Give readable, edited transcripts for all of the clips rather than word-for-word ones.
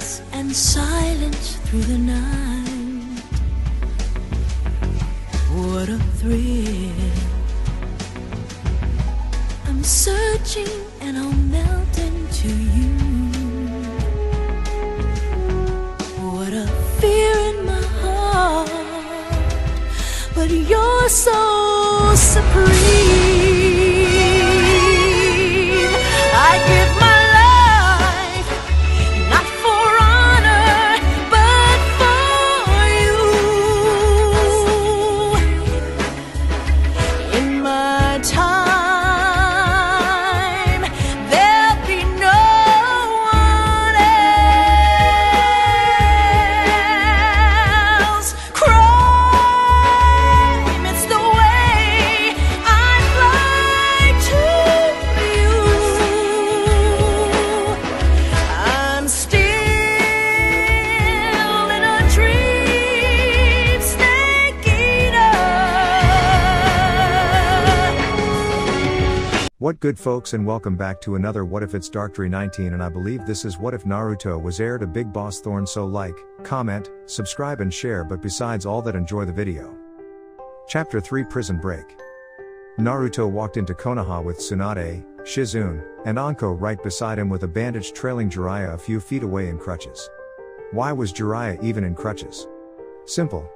peace and silence through the night. What a thrill. I'm searching and I'll melt into you. What a fear in my heart, but you're so supreme. I give my life, not for honor, but for you. In my time, there'll be no one else. Crime, it's the way I fly to you. I'm still in a dream, snake eater. What good folks, and welcome back to another What If It's Dark 19, and I believe this is What If Naruto was aired a Big Boss Thorn. So like, comment, subscribe and share, but besides all that, enjoy the video. Chapter 3 Prison Break. Naruto walked into Konoha with Tsunade, Shizune, and Anko right beside him with a bandage trailing Jiraiya a few feet away in crutches. Why was Jiraiya even in crutches? Simple.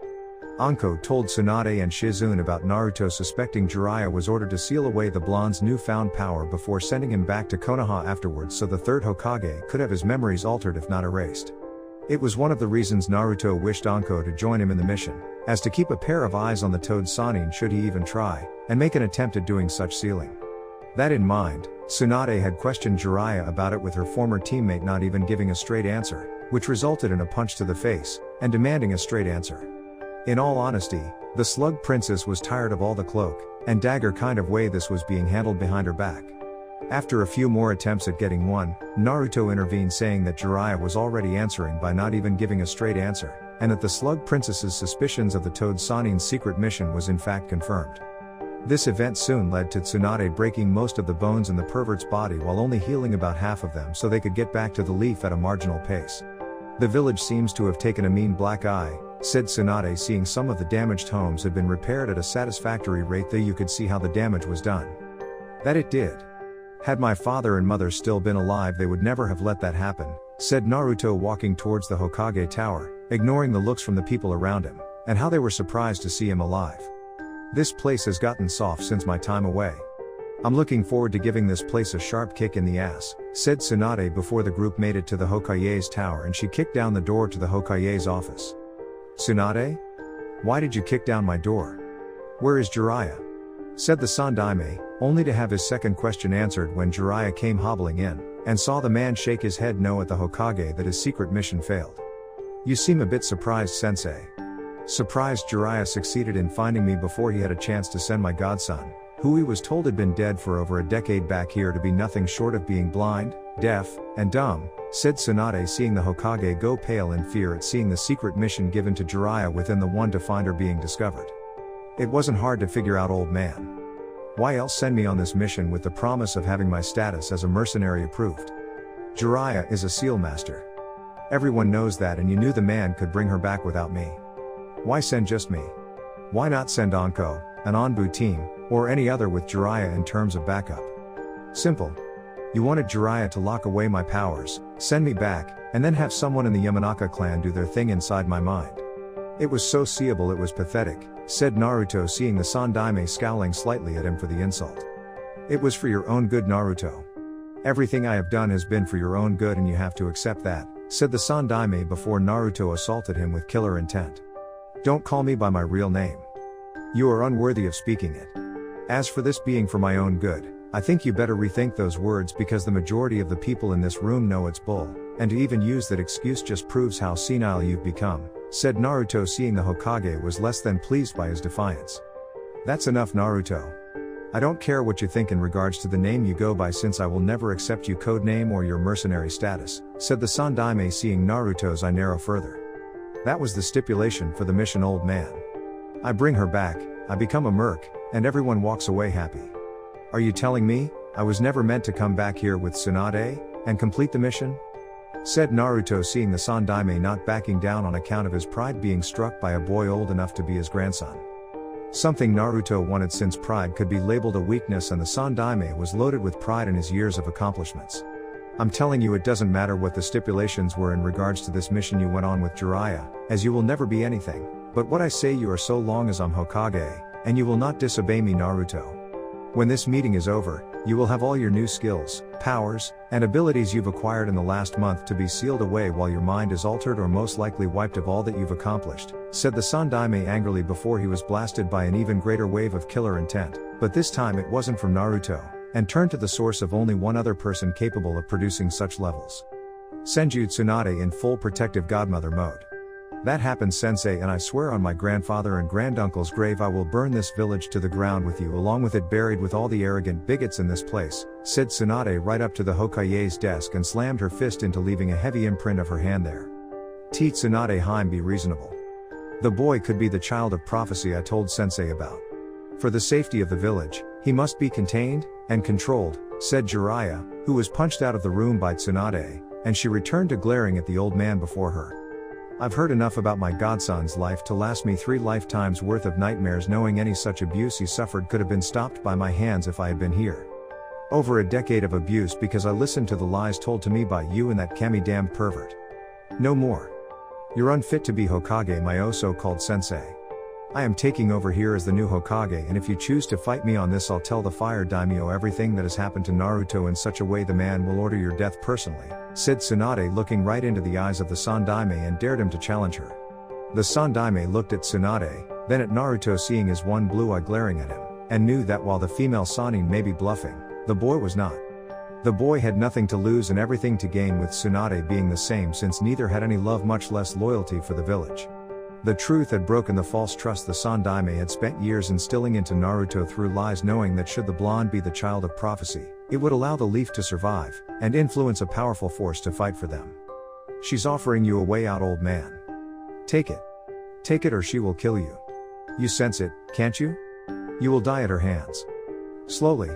Anko told Tsunade and Shizune about Naruto suspecting Jiraiya was ordered to seal away the blonde's newfound power before sending him back to Konoha afterwards so the third Hokage could have his memories altered if not erased. It was one of the reasons Naruto wished Anko to join him in the mission, as to keep a pair of eyes on the Toad Sannin should he even try, and make an attempt at doing such sealing. That in mind, Tsunade had questioned Jiraiya about it, with her former teammate not even giving a straight answer, which resulted in a punch to the face, and demanding a straight answer. In all honesty, the Slug Princess was tired of all the cloak and dagger kind of way this was being handled behind her back. After a few more attempts at getting one, Naruto intervened, saying that Jiraiya was already answering by not even giving a straight answer, and that the Slug Princess's suspicions of the Toad Sannin's secret mission was in fact confirmed. This event soon led to Tsunade breaking most of the bones in the pervert's body while only healing about half of them so they could get back to the leaf at a marginal pace. The village seems to have taken a mean black eye, said Tsunade, seeing some of the damaged homes had been repaired at a satisfactory rate, though you could see how the damage was done. That it did. Had my father and mother still been alive, they would never have let that happen, said Naruto, walking towards the Hokage tower, ignoring the looks from the people around him, and how they were surprised to see him alive. This place has gotten soft since my time away. I'm looking forward to giving this place a sharp kick in the ass, said Tsunade before the group made it to the Hokage's tower, and she kicked down the door to the Hokage's office. Tsunade? Why did you kick down my door? Where is Jiraiya? Said the Sandaime, only to have his second question answered when Jiraiya came hobbling in, and saw the man shake his head no at the Hokage that his secret mission failed. You seem a bit surprised, sensei. Surprised Jiraiya succeeded in finding me before he had a chance to send my godson, who he was told had been dead for over a decade, back here to be nothing short of being blind, deaf, and dumb, said Tsunade, seeing the Hokage go pale in fear at seeing the secret mission given to Jiraiya within the one to find her being discovered. It wasn't hard to figure out, old man. Why else send me on this mission with the promise of having my status as a mercenary approved? Jiraiya is a seal master. Everyone knows that, and you knew the man could bring her back without me. Why send just me? Why not send Anko, an Anbu team, or any other with Jiraiya in terms of backup? Simple. You wanted Jiraiya to lock away my powers, send me back, and then have someone in the Yamanaka clan do their thing inside my mind. It was so seeable it was pathetic, said Naruto, seeing the Sandaime scowling slightly at him for the insult. It was for your own good, Naruto. Everything I have done has been for your own good, and you have to accept that, said the Sandaime before Naruto assaulted him with killer intent. Don't call me by my real name. You are unworthy of speaking it. As for this being for my own good, I think you better rethink those words, because the majority of the people in this room know it's bull, and to even use that excuse just proves how senile you've become, said Naruto, seeing the Hokage was less than pleased by his defiance. That's enough, Naruto. I don't care what you think in regards to the name you go by, since I will never accept you code name or your mercenary status, said the Sandaime, seeing Naruto's eye narrow further. That was the stipulation for the mission, old man. I bring her back, I become a merc, and everyone walks away happy. Are you telling me I was never meant to come back here with Tsunade and complete the mission? said Naruto, seeing the Sandaime not backing down on account of his pride being struck by a boy old enough to be his grandson. Something Naruto wanted, since pride could be labeled a weakness, and the Sandaime was loaded with pride in his years of accomplishments. I'm telling you, it doesn't matter what the stipulations were in regards to this mission you went on with Jiraiya, as you will never be anything but what I say you are, so long as I'm Hokage, and you will not disobey me, Naruto. When this meeting is over, you will have all your new skills, powers, and abilities you've acquired in the last month to be sealed away while your mind is altered or most likely wiped of all that you've accomplished, said the Sandaime angrily before he was blasted by an even greater wave of killer intent, but this time it wasn't from Naruto, and turned to the source of only one other person capable of producing such levels. Senju Tsunade in full protective godmother mode. That happened, sensei, and I swear on my grandfather and granduncle's grave I will burn this village to the ground with you, along with it buried with all the arrogant bigots in this place, said Tsunade right up to the Hokage's desk and slammed her fist into, leaving a heavy imprint of her hand there. Tsunade Heim, be reasonable. The boy could be the child of prophecy I told sensei about. For the safety of the village, he must be contained and controlled, said Jiraiya, who was punched out of the room by Tsunade, and she returned to glaring at the old man before her. I've heard enough about my godson's life to last me 3 lifetimes worth of nightmares, knowing any such abuse he suffered could have been stopped by my hands if I had been here. Over a decade of abuse because I listened to the lies told to me by you and that Kami damned pervert. No more. You're unfit to be Hokage, my so-called sensei. I am taking over here as the new Hokage, and if you choose to fight me on this, I'll tell the Fire Daimyo everything that has happened to Naruto in such a way the man will order your death personally, said Tsunade, looking right into the eyes of the Sandaime and dared him to challenge her. The Sandaime looked at Tsunade, then at Naruto, seeing his one blue eye glaring at him, and knew that while the female Sannin may be bluffing, the boy was not. The boy had nothing to lose and everything to gain, with Tsunade being the same, since neither had any love, much less loyalty for the village. The truth had broken the false trust the Sandaime had spent years instilling into Naruto through lies, knowing that should the blonde be the child of prophecy, it would allow the leaf to survive, and influence a powerful force to fight for them. She's offering you a way out, old man. Take it. Take it or she will kill you. You sense it, can't you? You will die at her hands. Slowly.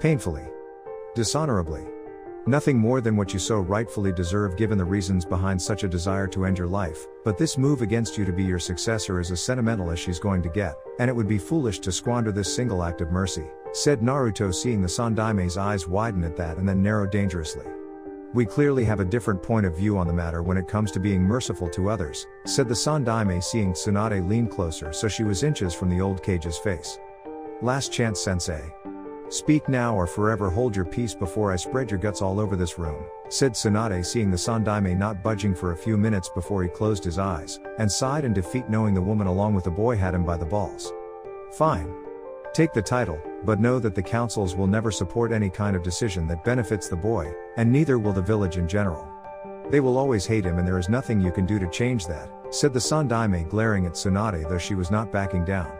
Painfully. Dishonorably. Nothing more than what you so rightfully deserve, given the reasons behind such a desire to end your life, but this move against you to be your successor is as sentimental as she's going to get, and it would be foolish to squander this single act of mercy, said Naruto, seeing the Sandaime's eyes widen at that and then narrow dangerously. We clearly have a different point of view on the matter when it comes to being merciful to others, said the Sandaime, seeing Tsunade lean closer so she was inches from the old cage's face. Last chance, sensei. Speak now or forever hold your peace before I spread your guts all over this room, said Tsunade, seeing the Sandaime not budging for a few minutes before he closed his eyes, and sighed in defeat, knowing the woman along with the boy had him by the balls. Fine. Take the title, but know that the councils will never support any kind of decision that benefits the boy, and neither will the village in general. They will always hate him, and there is nothing you can do to change that, said the Sandaime, glaring at Tsunade, though she was not backing down.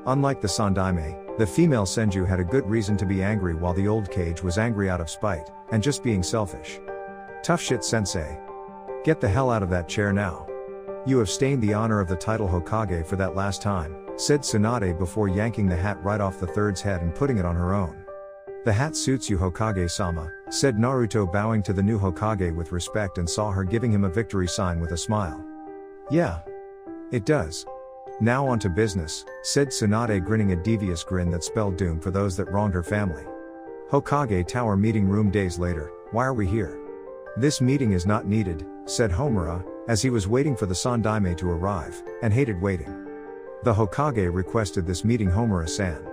Unlike the Sandaime, the female Senju had a good reason to be angry, while the old cage was angry out of spite, and just being selfish. Tough shit, sensei. Get the hell out of that chair now. You have stained the honor of the title Hokage for that last time, said Tsunade before yanking the hat right off the third's head and putting it on her own. The hat suits you, Hokage-sama, said Naruto, bowing to the new Hokage with respect, and saw her giving him a victory sign with a smile. Yeah. It does. Now on to business, said Tsunade, grinning a devious grin that spelled doom for those that wronged her family. Hokage Tower meeting room days later. Why are we here? This meeting is not needed, said Homura, as he was waiting for the Sandaime to arrive, and hated waiting. The Hokage requested this meeting, Homura-san.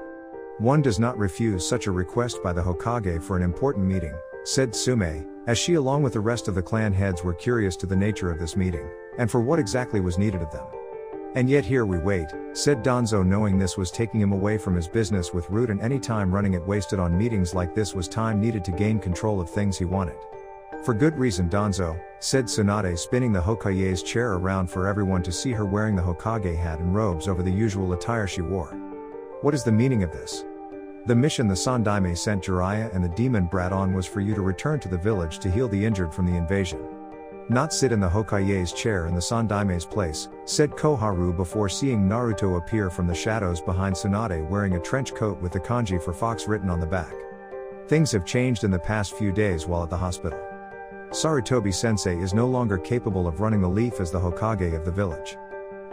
One does not refuse such a request by the Hokage for an important meeting, said Tsume, as she along with the rest of the clan heads were curious to the nature of this meeting, and for what exactly was needed of them. And yet here we wait, said Danzo, knowing this was taking him away from his business with Root, and any time running it wasted on meetings like this was time needed to gain control of things he wanted. For good reason, Danzo, said Tsunade, spinning the Hokage's chair around for everyone to see her, wearing the Hokage hat and robes over the usual attire she wore. What is the meaning of this? The mission the Sandaime sent Jiraiya and the demon brat on was for you to return to the village to heal the injured from the invasion. Not sit in the Hokage's chair in the Sandaime's place, said Koharu before seeing Naruto appear from the shadows behind Tsunade, wearing a trench coat with the kanji for fox written on the back. Things have changed in the past few days while at the hospital. Sarutobi-sensei is no longer capable of running the leaf as the Hokage of the village.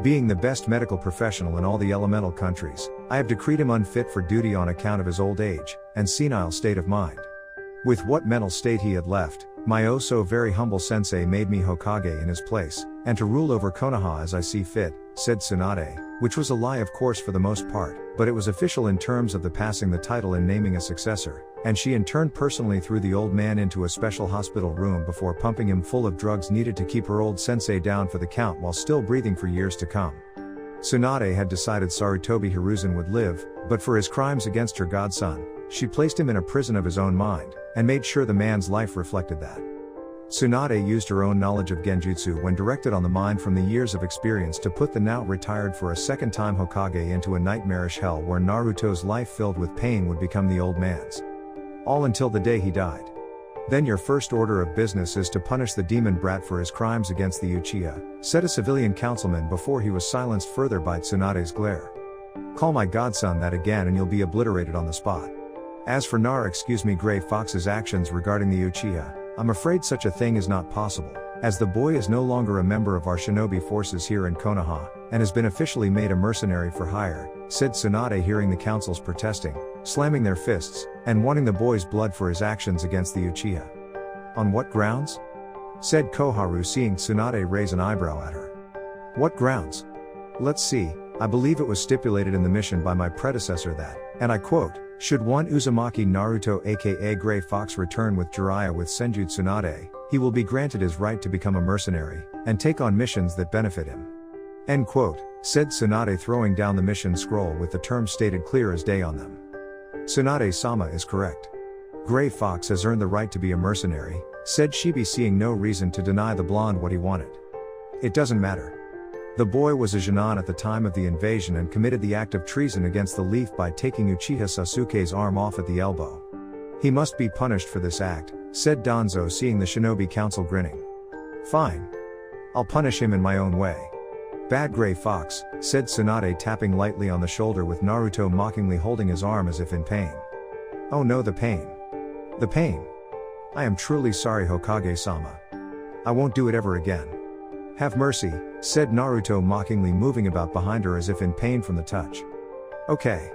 Being the best medical professional in all the elemental countries, I have decreed him unfit for duty on account of his old age and senile state of mind. With what mental state he had left, my oh so very humble sensei made me Hokage in his place, and to rule over Konoha as I see fit, said Tsunade, which was a lie of course for the most part, but it was official in terms of the passing the title and naming a successor, and she in turn personally threw the old man into a special hospital room before pumping him full of drugs needed to keep her old sensei down for the count while still breathing for years to come. Tsunade had decided Sarutobi Hiruzen would live, but for his crimes against her godson, she placed him in a prison of his own mind, and made sure the man's life reflected that. Tsunade used her own knowledge of genjutsu when directed on the mind from the years of experience to put the now retired for a second time Hokage into a nightmarish hell where Naruto's life filled with pain would become the old man's. All until the day he died. Then your first order of business is to punish the demon brat for his crimes against the Uchiha, said a civilian councilman before he was silenced further by Tsunade's glare. Call my godson that again and you'll be obliterated on the spot. As for Gray Fox's actions regarding the Uchiha, I'm afraid such a thing is not possible, as the boy is no longer a member of our shinobi forces here in Konoha, and has been officially made a mercenary for hire, said Tsunade hearing the councils protesting, slamming their fists, and wanting the boy's blood for his actions against the Uchiha. On what grounds? Said Koharu seeing Tsunade raise an eyebrow at her. What grounds? Let's see, I believe it was stipulated in the mission by my predecessor that, and I quote, should one Uzumaki Naruto aka Gray Fox return with Jiraiya with Senju Tsunade, he will be granted his right to become a mercenary, and take on missions that benefit him. End quote, said Tsunade throwing down the mission scroll with the terms stated clear as day on them. Tsunade-sama is correct. Gray Fox has earned the right to be a mercenary, said Shibi seeing no reason to deny the blonde what he wanted. It doesn't matter. The boy was a Genin at the time of the invasion and committed the act of treason against the leaf by taking Uchiha Sasuke's arm off at the elbow. He must be punished for this act, said Danzo seeing the shinobi council grinning. Fine. I'll punish him in my own way. Bad Gray Fox, said Tsunade tapping lightly on the shoulder with Naruto mockingly holding his arm as if in pain. Oh no, the pain. The pain. I am truly sorry Hokage-sama. I won't do it ever again. Have mercy, said Naruto mockingly moving about behind her as if in pain from the touch. Okay.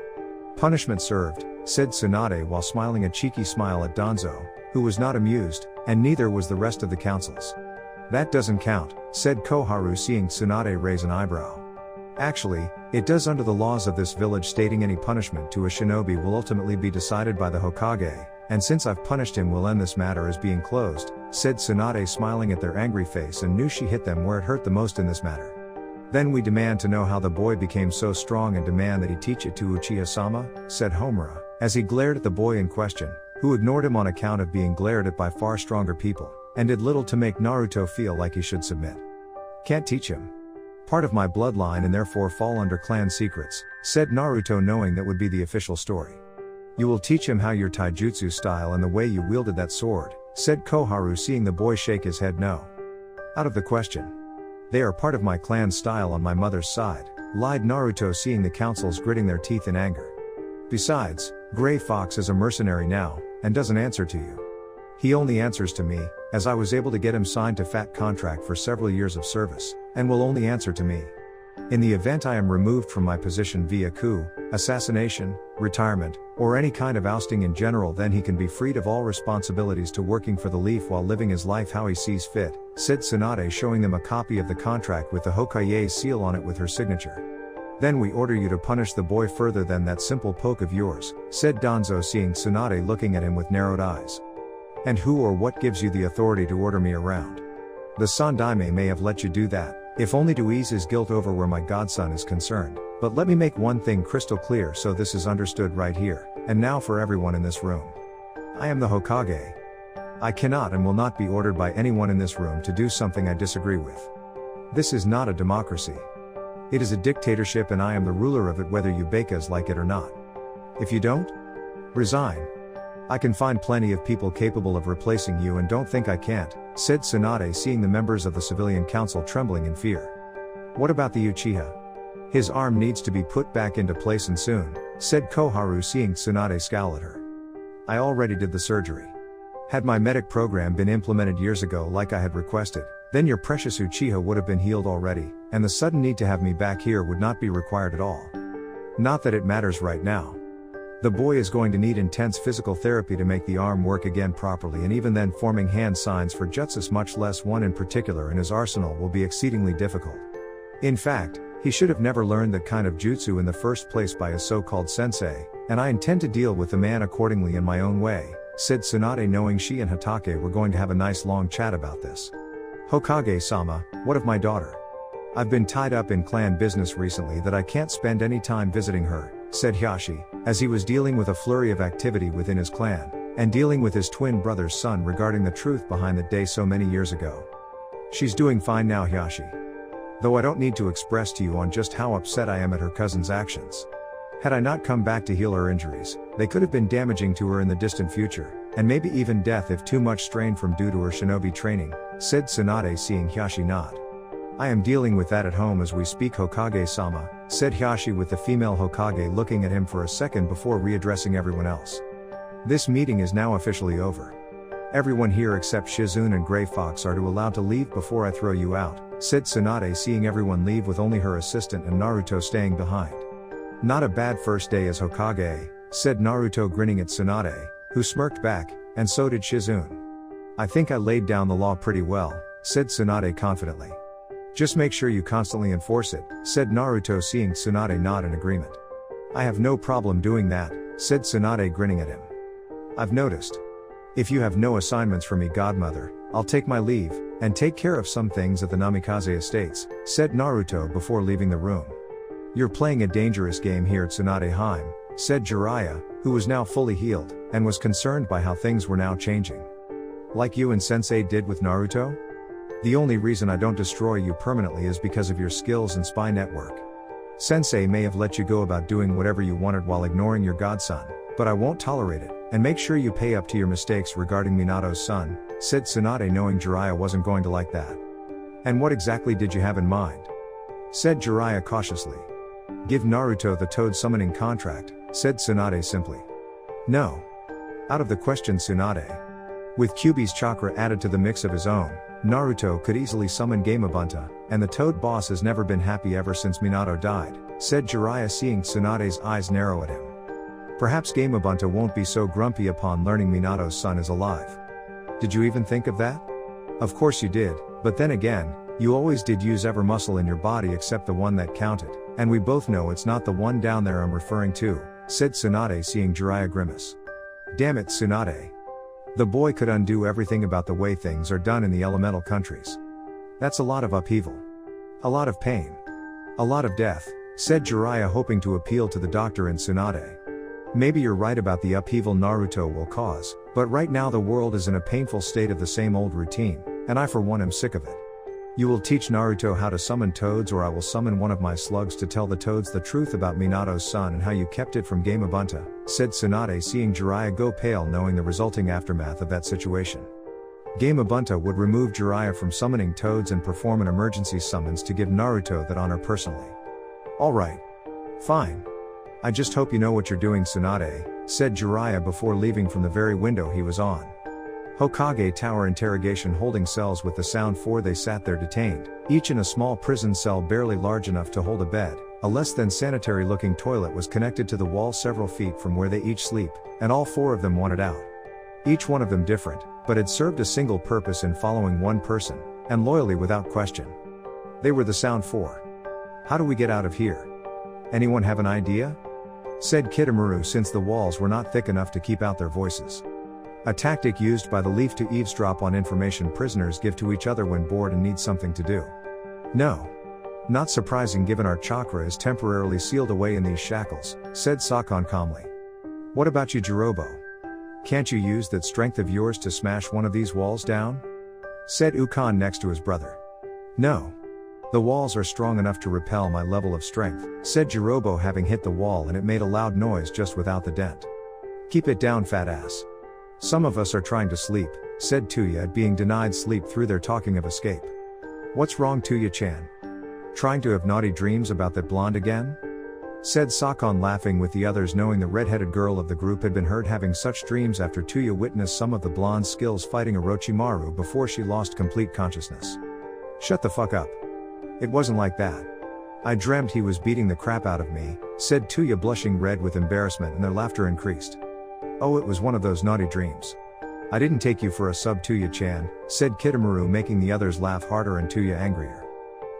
Punishment served, said Tsunade while smiling a cheeky smile at Danzo, who was not amused, and neither was the rest of the councils. That doesn't count, said Koharu seeing Tsunade raise an eyebrow. Actually, it does under the laws of this village stating any punishment to a shinobi will ultimately be decided by the Hokage, and since I've punished him we'll end this matter as being closed, said Tsunade smiling at their angry face and knew she hit them where it hurt the most in this matter. Then we demand to know how the boy became so strong and demand that he teach it to Uchiha-sama, said Homura, as he glared at the boy in question, who ignored him on account of being glared at by far stronger people, and did little to make Naruto feel like he should submit. Can't teach him. Part of my bloodline and therefore fall under clan secrets, said Naruto knowing that would be the official story. You will teach him how your taijutsu style and the way you wielded that sword, said Koharu seeing the boy shake his head no. Out of the question. They are part of my clan's style on my mother's side, lied Naruto seeing the councils gritting their teeth in anger. Besides, Gray Fox is a mercenary now, and doesn't answer to you. He only answers to me, as I was able to get him signed to fat contract for several years of service, and will only answer to me. In the event I am removed from my position via coup, assassination, retirement, or any kind of ousting in general, then he can be freed of all responsibilities to working for the Leaf while living his life how he sees fit, said Tsunade showing them a copy of the contract with the Hokage's seal on it with her signature. Then we order you to punish the boy further than that simple poke of yours, said Danzo seeing Tsunade looking at him with narrowed eyes. And who or what gives you the authority to order me around? The Sandaime may have let you do that, if only to ease his guilt over where my godson is concerned, but let me make one thing crystal clear so this is understood right here, and now for everyone in this room. I am the Hokage. I cannot and will not be ordered by anyone in this room to do something I disagree with. This is not a democracy. It is a dictatorship and I am the ruler of it whether you bekas like it or not. If you don't, resign. I can find plenty of people capable of replacing you and don't think I can't, said Tsunade seeing the members of the civilian council trembling in fear. What about the Uchiha? His arm needs to be put back into place and soon, said Koharu seeing Tsunade scowl at her. I already did the surgery. Had my medic program been implemented years ago like I had requested, then your precious Uchiha would have been healed already, and the sudden need to have me back here would not be required at all. Not that it matters right now. The boy is going to need intense physical therapy to make the arm work again properly, and even then forming hand signs for jutsus, much less one in particular in his arsenal, will be exceedingly difficult. In fact, he should have never learned that kind of jutsu in the first place by his so-called sensei, and I intend to deal with the man accordingly in my own way, said Tsunade, knowing she and Hatake were going to have a nice long chat about this. Hokage-sama, what of my daughter? I've been tied up in clan business recently that I can't spend any time visiting her, said Hiashi, as he was dealing with a flurry of activity within his clan, and dealing with his twin brother's son regarding the truth behind that day so many years ago. She's doing fine now, Hiashi. Though I don't need to express to you on just how upset I am at her cousin's actions. Had I not come back to heal her injuries, they could have been damaging to her in the distant future, and maybe even death if too much strain from due to her shinobi training, said Tsunade, seeing Hiashi nod. I am dealing with that at home as we speak, Hokage-sama, said Hiashi, with the female Hokage looking at him for a second before readdressing everyone else. This meeting is now officially over. Everyone here except Shizune and Grey Fox are allowed to leave before I throw you out, said Tsunade, seeing everyone leave with only her assistant and Naruto staying behind. Not a bad first day as Hokage, said Naruto, grinning at Tsunade, who smirked back, and so did Shizune. I think I laid down the law pretty well, said Tsunade confidently. Just make sure you constantly enforce it, said Naruto, seeing Tsunade nod in agreement. I have no problem doing that, said Tsunade, grinning at him. I've noticed. If you have no assignments for me, godmother, I'll take my leave, and take care of some things at the Namikaze estates, said Naruto before leaving the room. You're playing a dangerous game here, Tsunade-hime, said Jiraiya, who was now fully healed, and was concerned by how things were now changing. Like you and Sensei did with Naruto? The only reason I don't destroy you permanently is because of your skills and spy network. Sensei may have let you go about doing whatever you wanted while ignoring your godson, but I won't tolerate it, and make sure you pay up to your mistakes regarding Minato's son, said Tsunade, knowing Jiraiya wasn't going to like that. And what exactly did you have in mind? Said Jiraiya cautiously. Give Naruto the toad summoning contract, said Tsunade simply. No. Out of the question, Tsunade. With Kyuubi's chakra added to the mix of his own, Naruto could easily summon Gamabunta, and the Toad boss has never been happy ever since Minato died, said Jiraiya, seeing Tsunade's eyes narrow at him. Perhaps Gamabunta won't be so grumpy upon learning Minato's son is alive. Did you even think of that? Of course you did, but then again, you always did use every muscle in your body except the one that counted, and we both know it's not the one down there I'm referring to, said Tsunade, seeing Jiraiya grimace. Damn it, Tsunade. The boy could undo everything about the way things are done in the elemental countries. That's a lot of upheaval. A lot of pain. A lot of death, said Jiraiya, hoping to appeal to the doctor in Tsunade. Maybe you're right about the upheaval Naruto will cause, but right now the world is in a painful state of the same old routine, and I for one am sick of it. You will teach Naruto how to summon toads, or I will summon one of my slugs to tell the toads the truth about Minato's son and how you kept it from Gamabunta, said Tsunade, seeing Jiraiya go pale, knowing the resulting aftermath of that situation. Gamabunta would remove Jiraiya from summoning toads and perform an emergency summons to give Naruto that honor personally. Alright. Fine. I just hope you know what you're doing, Tsunade, said Jiraiya before leaving from the very window he was on. Hokage Tower interrogation holding cells with the Sound 4. They sat there detained, each in a small prison cell barely large enough to hold a bed. A less than sanitary looking toilet was connected to the wall several feet from where they each sleep, and all four of them wanted out. Each one of them different, but had served a single purpose in following one person, and loyally without question. They were the Sound 4. How do we get out of here? Anyone have an idea? Said Kitamura, since the walls were not thick enough to keep out their voices. A tactic used by the Leaf to eavesdrop on information prisoners give to each other when bored and need something to do. No. Not surprising given our chakra is temporarily sealed away in these shackles, said Sakon calmly. What about you, Jirobo? Can't you use that strength of yours to smash one of these walls down? Said Ukon next to his brother. No. The walls are strong enough to repel my level of strength, said Jirobo, having hit the wall and it made a loud noise just without the dent. Keep it down, fat ass. Some of us are trying to sleep, said Tuya, at being denied sleep through their talking of escape. What's wrong, Tuya-chan? Trying to have naughty dreams about that blonde again? said Sakon, laughing with the others, knowing the red-headed girl of the group had been heard having such dreams after Tuya witnessed some of the blonde's skills fighting Orochimaru before she lost complete consciousness. Shut the fuck up. It wasn't like that. I dreamt he was beating the crap out of me, said Tuya, blushing red with embarrassment, and their laughter increased. Oh, it was one of those naughty dreams. I didn't take you for a sub, Tuya-chan, said Kitamaru, making the others laugh harder and Tuya angrier.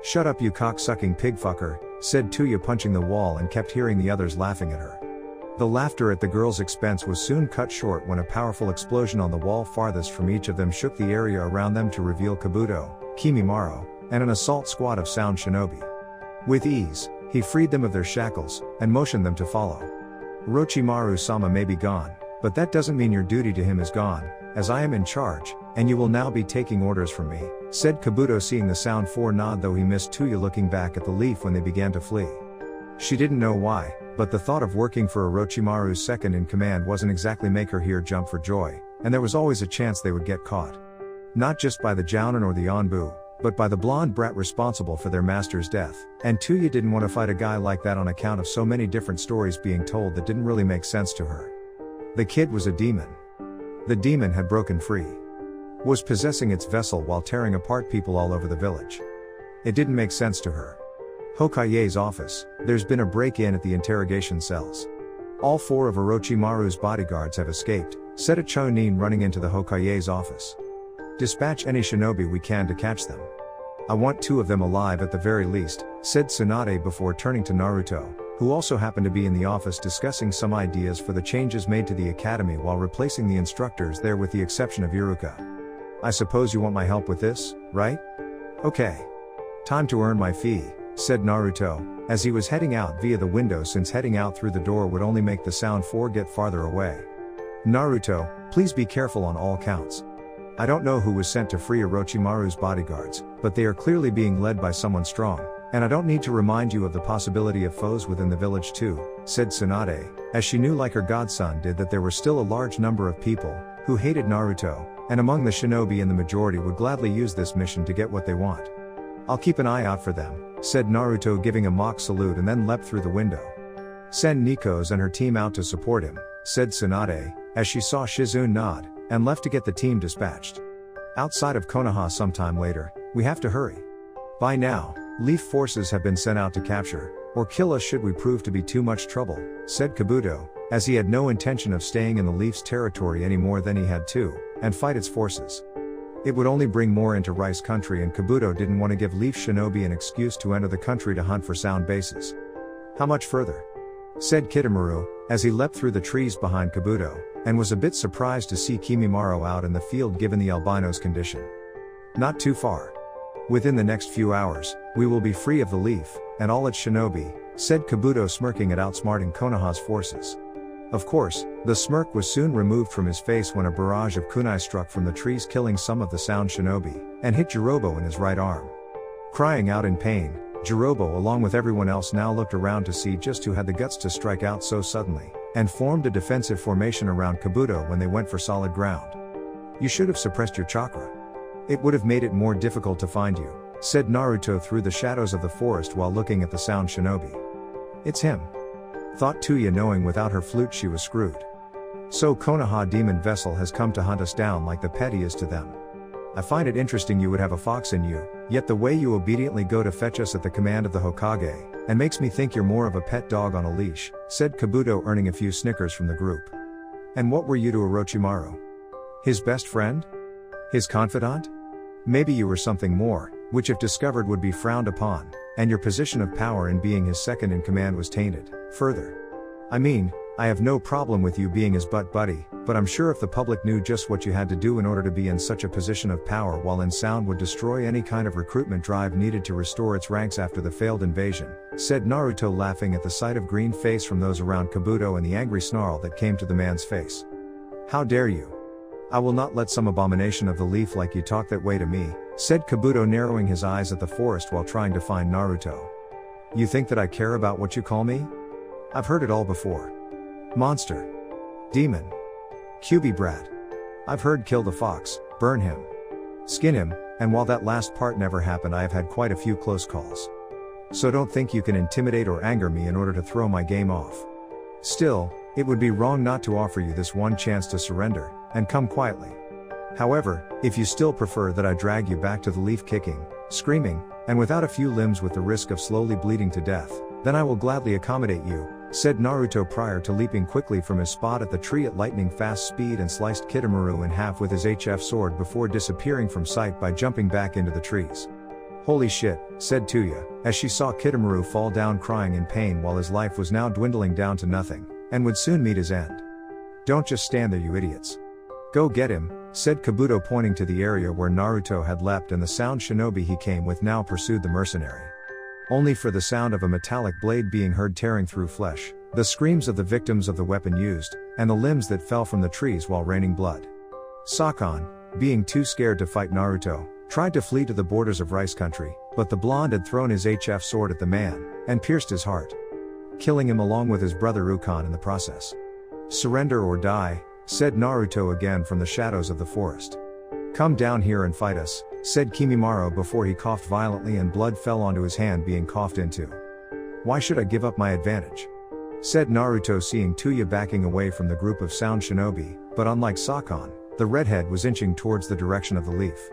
Shut up, you cock-sucking pig-fucker, said Tuya, punching the wall, and kept hearing the others laughing at her. The laughter at the girl's expense was soon cut short when a powerful explosion on the wall farthest from each of them shook the area around them to reveal Kabuto, Kimimaro, and an assault squad of sound shinobi. With ease, he freed them of their shackles, and motioned them to follow. Orochimaru-sama may be gone, but that doesn't mean your duty to him is gone, as I am in charge, and you will now be taking orders from me, said Kabuto, seeing the Sound 4 nod, though he missed Tuya looking back at the leaf when they began to flee. She didn't know why, but the thought of working for Orochimaru's second in command wasn't exactly make her here jump for joy, and there was always a chance they would get caught. Not just by the Jounin or the Anbu, but by the blonde brat responsible for their master's death, and Tuya didn't want to fight a guy like that on account of so many different stories being told that didn't really make sense to her. The kid was a demon. The demon had broken free. Was possessing its vessel while tearing apart people all over the village. It didn't make sense to her. Hokage's office, there's been a break-in at the interrogation cells. All 4 of Orochimaru's bodyguards have escaped, said a Chunin, running into the Hokage's office. Dispatch any shinobi we can to catch them. I want 2 of them alive at the very least, said Tsunade before turning to Naruto, who also happened to be in the office discussing some ideas for the changes made to the academy while replacing the instructors there with the exception of Iruka. I suppose you want my help with this, right? Okay. Time to earn my fee, said Naruto, as he was heading out via the window, since heading out through the door would only make the Sound 4 get farther away. Naruto, please be careful on all counts. I don't know who was sent to free Orochimaru's bodyguards, but they are clearly being led by someone strong, and I don't need to remind you of the possibility of foes within the village too, said Tsunade, as she knew like her godson did that there were still a large number of people who hated Naruto, and among the shinobi in the majority would gladly use this mission to get what they want. I'll keep an eye out for them, said Naruto, giving a mock salute and then leapt through the window. Send Nikos and her team out to support him, said Tsunade, as she saw Shizune nod, and left to get the team dispatched. Outside of Konoha sometime later, we have to hurry. By now, Leaf forces have been sent out to capture, or kill us should we prove to be too much trouble, said Kabuto, as he had no intention of staying in the Leaf's territory any more than he had to, and fight its forces. It would only bring more into Rice country, and Kabuto didn't want to give Leaf shinobi an excuse to enter the country to hunt for sound bases. How much further? Said Kitamaru, as he leapt through the trees behind Kabuto, and was a bit surprised to see Kimimaro out in the field given the albino's condition. Not too far. Within the next few hours, we will be free of the Leaf, and all its shinobi, said Kabuto, smirking at outsmarting Konoha's forces. Of course, the smirk was soon removed from his face when a barrage of kunai struck from the trees, killing some of the sound shinobi, and hit Jirobo in his right arm. Crying out in pain, Jirobo along with everyone else now looked around to see just who had the guts to strike out so suddenly, and formed a defensive formation around Kabuto when they went for solid ground. You should have suppressed your chakra. It would have made it more difficult to find you, said Naruto through the shadows of the forest while looking at the sound shinobi. It's him. Thought Tuya, knowing without her flute she was screwed. So Konoha demon vessel has come to hunt us down like the pet he is to them. I find it interesting you would have a fox in you, yet the way you obediently go to fetch us at the command of the Hokage, and makes me think you're more of a pet dog on a leash, said Kabuto, earning a few snickers from the group. And what were you to Orochimaru? His best friend? His confidant? Maybe you were something more, which if discovered would be frowned upon, and your position of power in being his second in command was tainted, further. I mean, I have no problem with you being his butt buddy, but I'm sure if the public knew just what you had to do in order to be in such a position of power while in sound would destroy any kind of recruitment drive needed to restore its ranks after the failed invasion, said Naruto, laughing at the sight of green face from those around Kabuto and the angry snarl that came to the man's face. How dare you? I will not let some abomination of the Leaf like you talk that way to me, said Kabuto, narrowing his eyes at the forest while trying to find Naruto. You think that I care about what you call me? I've heard it all before. Monster. Demon. QB brat. I've heard kill the fox, burn him, skin him, and while that last part never happened I have had quite a few close calls. so don't think you can intimidate or anger me in order to throw my game off. Still, it would be wrong not to offer you this one chance to surrender, and come quietly. However, if you still prefer that I drag you back to the leaf kicking, screaming, and without a few limbs with the risk of slowly bleeding to death, then I will gladly accommodate you, said Naruto prior to leaping quickly from his spot at the tree at lightning fast speed and sliced Kitamura in half with his HF sword before disappearing from sight by jumping back into the trees. Holy shit, said Tuya, as she saw Kitamura fall down crying in pain while his life was now dwindling down to nothing, and would soon meet his end. Don't just stand there, you idiots. Go get him, said Kabuto pointing to the area where Naruto had leapt, and the sound shinobi he came with now pursued the mercenary. Only for the sound of a metallic blade being heard tearing through flesh, the screams of the victims of the weapon used, and the limbs that fell from the trees while raining blood. Sakon, being too scared to fight Naruto, tried to flee to the borders of Rice Country, but the blonde had thrown his HF sword at the man, and pierced his heart, killing him along with his brother Ukon in the process. Surrender or die, said Naruto again from the shadows of the forest. Come down here and fight us, said Kimimaro before he coughed violently and blood fell onto his hand being coughed into. Why should I give up my advantage? Said Naruto, seeing Tuya backing away from the group of sound shinobi, but unlike Sakon, the redhead was inching towards the direction of the leaf.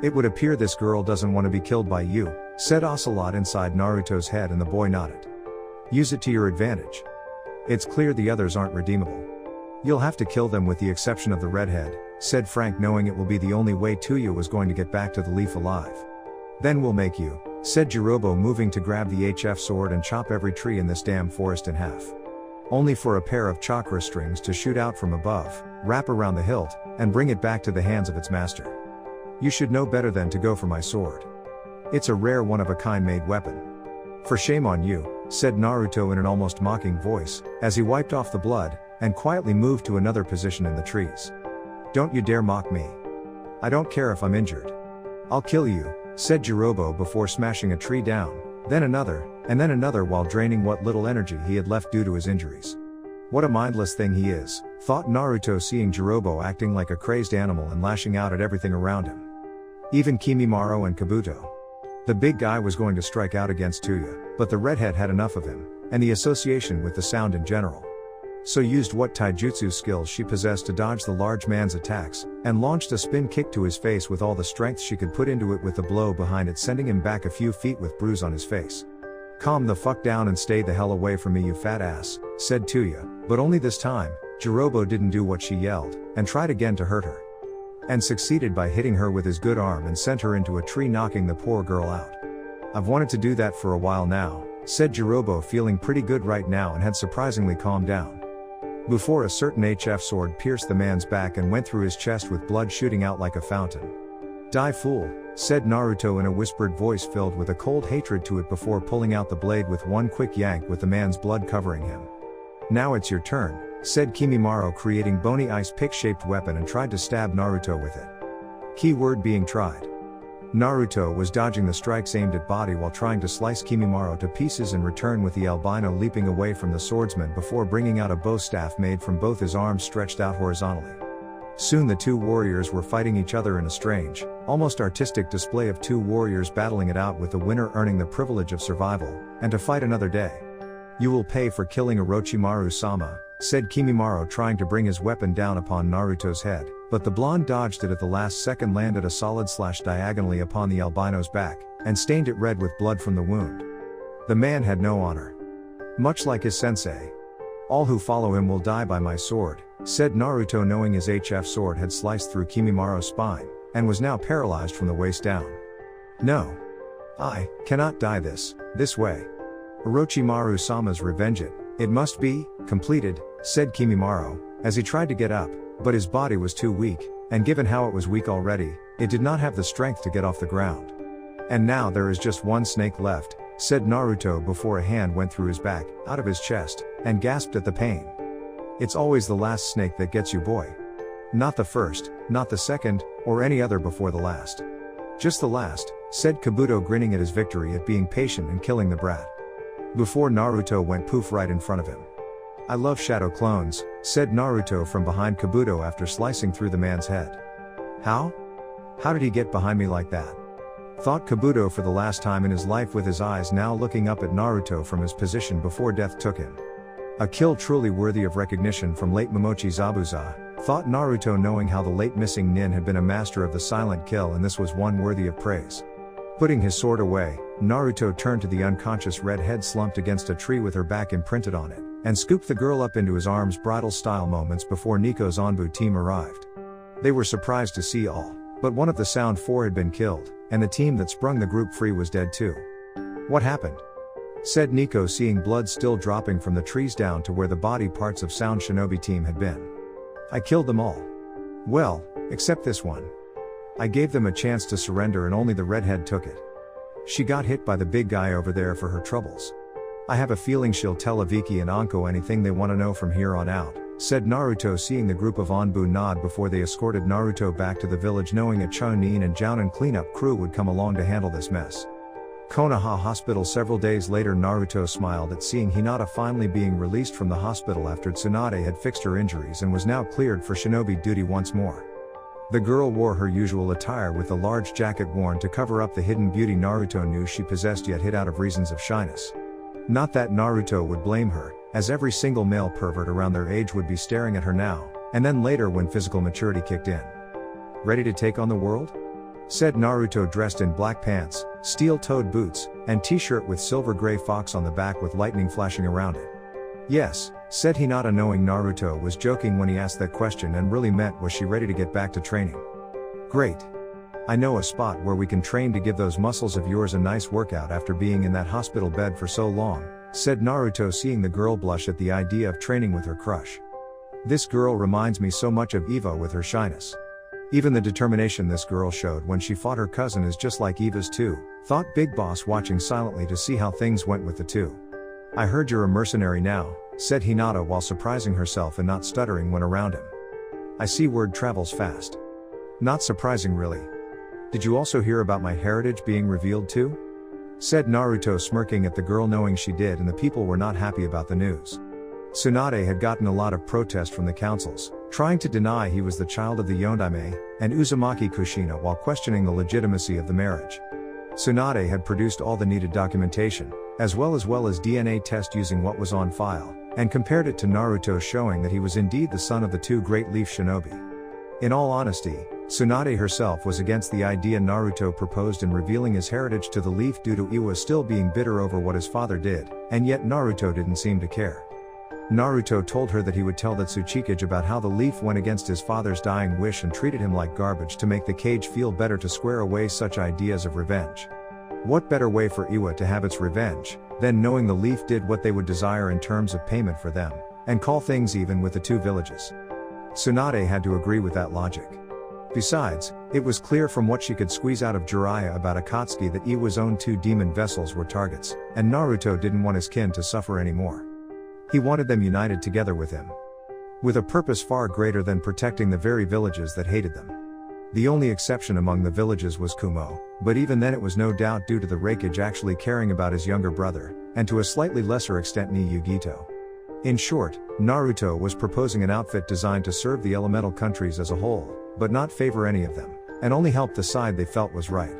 It would appear this girl doesn't want to be killed by you, said Ocelot inside Naruto's head, and the boy nodded. Use it to your advantage. It's clear the others aren't redeemable. You'll have to kill them with the exception of the redhead, said Frank, knowing it will be the only way Tuya was going to get back to the leaf alive. Then we'll make you, said Jirobo, moving to grab the HF sword and chop every tree in this damn forest in half. Only for a pair of chakra strings to shoot out from above, wrap around the hilt, and bring it back to the hands of its master. You should know better than to go for my sword. It's a rare one-of-a-kind made weapon. For shame on you, said Naruto in an almost mocking voice, as he wiped off the blood, and quietly moved to another position in the trees. Don't you dare mock me. I don't care if I'm injured. I'll kill you, said Jirobo before smashing a tree down, then another, and then another while draining what little energy he had left due to his injuries. What a mindless thing he is, thought Naruto, seeing Jirobo acting like a crazed animal and lashing out at everything around him. Even Kimimaro and Kabuto. The big guy was going to strike out against Tuya, but the redhead had enough of him, and the association with the sound in general. So used what taijutsu skills she possessed to dodge the large man's attacks, and launched a spin kick to his face with all the strength she could put into it, with the blow behind it sending him back a few feet with bruise on his face. Calm the fuck down and stay the hell away from me, you fat ass, said Tuya, but only this time, Jirobo didn't do what she yelled, and tried again to hurt her. And succeeded by hitting her with his good arm and sent her into a tree, knocking the poor girl out. I've wanted to do that for a while now, said Jirobo, feeling pretty good right now and had surprisingly calmed down. Before a certain HF sword pierced the man's back and went through his chest with blood shooting out like a fountain. Die, fool, said Naruto in a whispered voice filled with a cold hatred to it before pulling out the blade with one quick yank with the man's blood covering him. Now it's your turn, said Kimimaro, creating bony ice pick-shaped weapon, and tried to stab Naruto with it. Keyword being tried. Naruto was dodging the strikes aimed at body while trying to slice Kimimaro to pieces in return, with the albino leaping away from the swordsman before bringing out a bow staff made from both his arms stretched out horizontally. Soon the two warriors were fighting each other in a strange, almost artistic display of two warriors battling it out, with the winner earning the privilege of survival, and to fight another day. You will pay for killing Orochimaru-sama, said Kimimaro, trying to bring his weapon down upon Naruto's head, but the blonde dodged it at the last second, landed a solid slash diagonally upon the albino's back, and stained it red with blood from the wound. The man had no honor. Much like his sensei. All who follow him will die by my sword, said Naruto, knowing his HF sword had sliced through Kimimaro's spine, and was now paralyzed from the waist down. No. I cannot die this way. Orochimaru-sama's revenge, it must be completed, said Kimimaro, as he tried to get up, but his body was too weak, and given how it was weak already, it did not have the strength to get off the ground. And now there is just one snake left, said Naruto before a hand went through his back, out of his chest, and gasped at the pain. It's always the last snake that gets you, boy. Not the first, not the second, or any other before the last. Just the last, said Kabuto, grinning at his victory at being patient and killing the brat. Before Naruto went poof right in front of him. I love shadow clones, said Naruto from behind Kabuto after slicing through the man's head. How? How did he get behind me like that? thought Kabuto for the last time in his life, with his eyes now looking up at Naruto from his position before death took him. A kill truly worthy of recognition from late Momochi Zabuza, thought Naruto, knowing how the late missing nin had been a master of the silent kill, and this was one worthy of praise. Putting his sword away, Naruto turned to the unconscious redhead slumped against a tree with her back imprinted on it, and scooped the girl up into his arms bridal style moments before Nico's Anbu team arrived. They were surprised to see all but one of the Sound 4 had been killed, and the team that sprung the group free was dead too. "What happened?" said Nico, seeing blood still dropping from the trees down to where the body parts of Sound Shinobi team had been. "I killed them all. Well, except this one. I gave them a chance to surrender and only the redhead took it. She got hit by the big guy over there for her troubles. I have a feeling she'll tell Aviki and Anko anything they want to know from here on out," said Naruto, seeing the group of Anbu nod before they escorted Naruto back to the village, knowing a Chunin and Jounin cleanup crew would come along to handle this mess. Konoha Hospital. Several days later, Naruto smiled at seeing Hinata finally being released from the hospital after Tsunade had fixed her injuries and was now cleared for shinobi duty once more. The girl wore her usual attire with the large jacket worn to cover up the hidden beauty Naruto knew she possessed, yet hid out of reasons of shyness. Not that Naruto would blame her, as every single male pervert around their age would be staring at her now, and then later when physical maturity kicked in. "Ready to take on the world?" said Naruto, dressed in black pants, steel-toed boots, and t-shirt with silver gray fox on the back with lightning flashing around it. "Yes," said Hinata, knowing Naruto was joking when he asked that question and really meant was she ready to get back to training. "Great. I know a spot where we can train to give those muscles of yours a nice workout after being in that hospital bed for so long," said Naruto, seeing the girl blush at the idea of training with her crush. "This girl reminds me so much of Eva with her shyness. Even the determination this girl showed when she fought her cousin is just like Eva's too," thought Big Boss, watching silently to see how things went with the two. "I heard you're a mercenary now," said Hinata while surprising herself and not stuttering when around him. "I see word travels fast. Not surprising really. Did you also hear about my heritage being revealed too?" said Naruto, smirking at the girl, knowing she did, and the people were not happy about the news. Tsunade had gotten a lot of protest from the councils, trying to deny he was the child of the Yondaime, and Uzumaki Kushina while questioning the legitimacy of the marriage. Tsunade had produced all the needed documentation, as well as DNA test using what was on file, and compared it to Naruto, showing that he was indeed the son of the two great leaf shinobi. In all honesty, Tsunade herself was against the idea Naruto proposed in revealing his heritage to the leaf due to Iwa still being bitter over what his father did, and yet Naruto didn't seem to care. Naruto told her that he would tell the Tsuchikage about how the leaf went against his father's dying wish and treated him like garbage to make the cage feel better, to square away such ideas of revenge. What better way for Iwa to have its revenge than knowing the leaf did what they would desire in terms of payment for them, and call things even with the two villages? Tsunade had to agree with that logic. Besides, it was clear from what she could squeeze out of Jiraiya about Akatsuki that Iwa's own two demon vessels were targets, and Naruto didn't want his kin to suffer anymore. He wanted them united together with him, with a purpose far greater than protecting the very villages that hated them. The only exception among the villages was Kumo, but even then it was no doubt due to the Raikage actually caring about his younger brother, and to a slightly lesser extent Niyugito. In short, Naruto was proposing an outfit designed to serve the elemental countries as a whole, but not favor any of them, and only help the side they felt was right.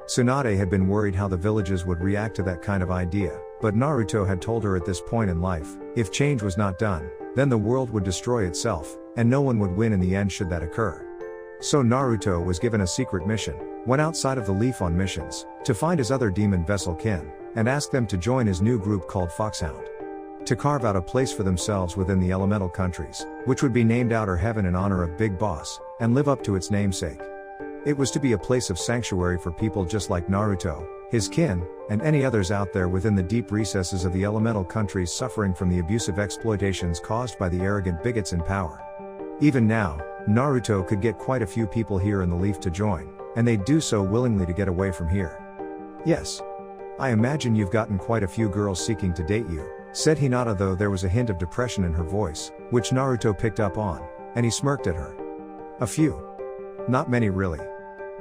Tsunade had been worried how the villages would react to that kind of idea, but Naruto had told her at this point in life, if change was not done, then the world would destroy itself, and no one would win in the end should that occur. So Naruto was given a secret mission, went outside of the leaf on missions, to find his other demon vessel kin, and ask them to join his new group called Foxhound. To carve out a place for themselves within the elemental countries, which would be named Outer Heaven in honor of Big Boss, and live up to its namesake. It was to be a place of sanctuary for people just like Naruto, his kin, and any others out there within the deep recesses of the elemental countries suffering from the abusive exploitations caused by the arrogant bigots in power. Even now, Naruto could get quite a few people here in the leaf to join, and they'd do so willingly to get away from here. "Yes. I imagine you've gotten quite a few girls seeking to date you," said Hinata, though there was a hint of depression in her voice, which Naruto picked up on, and he smirked at her. "A few. Not many really.